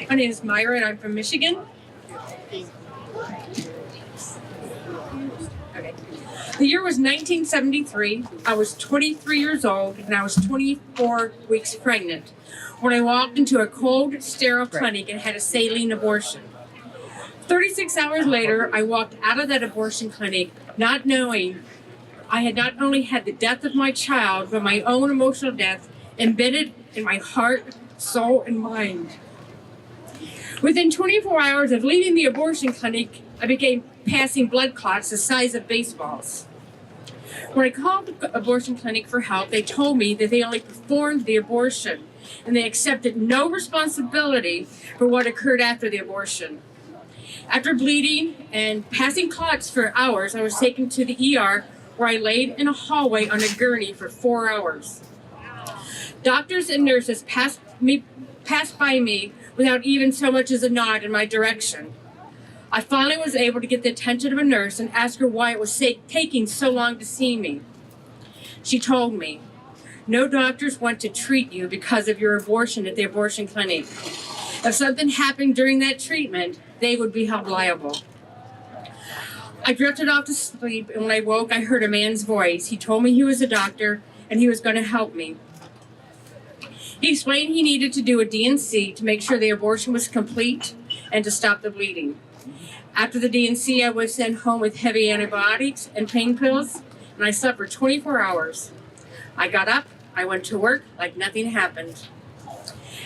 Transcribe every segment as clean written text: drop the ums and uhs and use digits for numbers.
My name is Myra and I'm from Michigan. Okay. The year was 1973. I was 23 years old and I was 24 weeks pregnant when I walked into a cold, sterile clinic and had a saline abortion. 36 hours later, I walked out of that abortion clinic not knowing I had not only had the death of my child, but my own emotional death embedded in my heart, soul, and mind. Within 24 hours of leaving the abortion clinic, I began passing blood clots the size of baseballs. When I called the abortion clinic for help, they told me that they only performed the abortion and they accepted no responsibility for what occurred after the abortion. After bleeding and passing clots for hours, I was taken to the ER where I laid in a hallway on a gurney for 4 hours. Doctors and nurses passed by me without even so much as a nod in my direction. I finally was able to get the attention of a nurse and ask her why it was taking so long to see me. She told me, "No doctors want to treat you because of your abortion at the abortion clinic. If something happened during that treatment, they would be held liable." I drifted off to sleep, and when I woke, I heard a man's voice. He told me he was a doctor and he was going to help me. He explained he needed to do a D&C to make sure the abortion was complete and to stop the bleeding. After the D&C, I was sent home with heavy antibiotics and pain pills, and I slept for 24 hours. I got up, I went to work like nothing happened.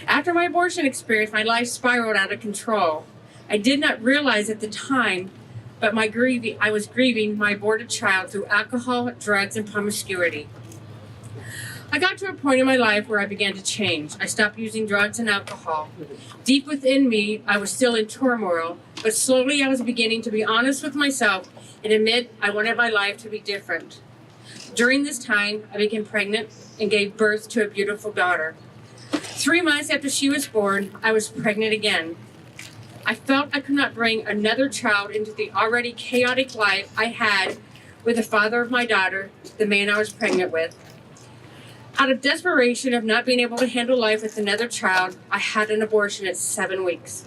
After my abortion experience, my life spiraled out of control. I did not realize at the time, but I was grieving my aborted child through alcohol, drugs, and promiscuity. I got to a point in my life where I began to change. I stopped using drugs and alcohol. Deep within me, I was still in turmoil, but slowly I was beginning to be honest with myself and admit I wanted my life to be different. During this time, I became pregnant and gave birth to a beautiful daughter. 3 months after she was born, I was pregnant again. I felt I could not bring another child into the already chaotic life I had with the father of my daughter, the man I was pregnant with. Out of desperation of not being able to handle life with another child, I had an abortion at 7 weeks.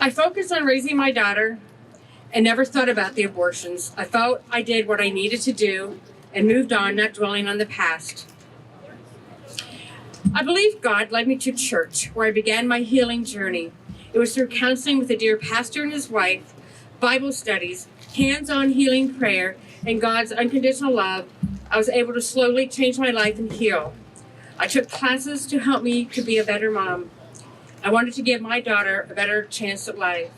I focused on raising my daughter and never thought about the abortions. I felt I did what I needed to do and moved on, not dwelling on the past. I believe God led me to church, where I began my healing journey. It was through counseling with a dear pastor and his wife, Bible studies, hands-on healing prayer, and God's unconditional love, I was able to slowly change my life and heal. I took classes to help me to be a better mom. I wanted to give my daughter a better chance at life.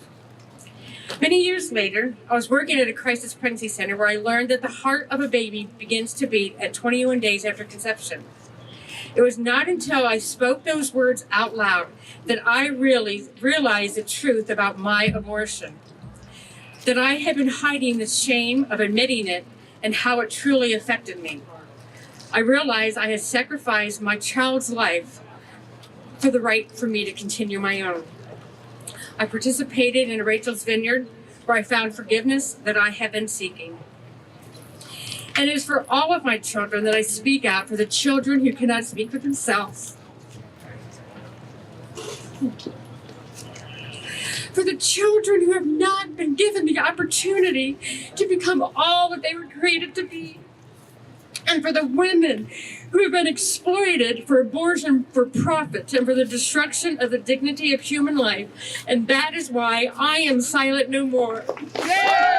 Many years later, I was working at a crisis pregnancy center where I learned that the heart of a baby begins to beat at 21 days after conception. It was not until I spoke those words out loud that I really realized the truth about my abortion. That I had been hiding the shame of admitting it and how it truly affected me. I realized I had sacrificed my child's life for the right for me to continue my own. I participated in Rachel's Vineyard, where I found forgiveness that I have been seeking. And it is for all of my children that I speak out, for the children who cannot speak for themselves. For the children who have not been given the opportunity to become all that they were created to be. And for the women who have been exploited for abortion for profit and for the destruction of the dignity of human life. And that is why I am silent no more. Yeah!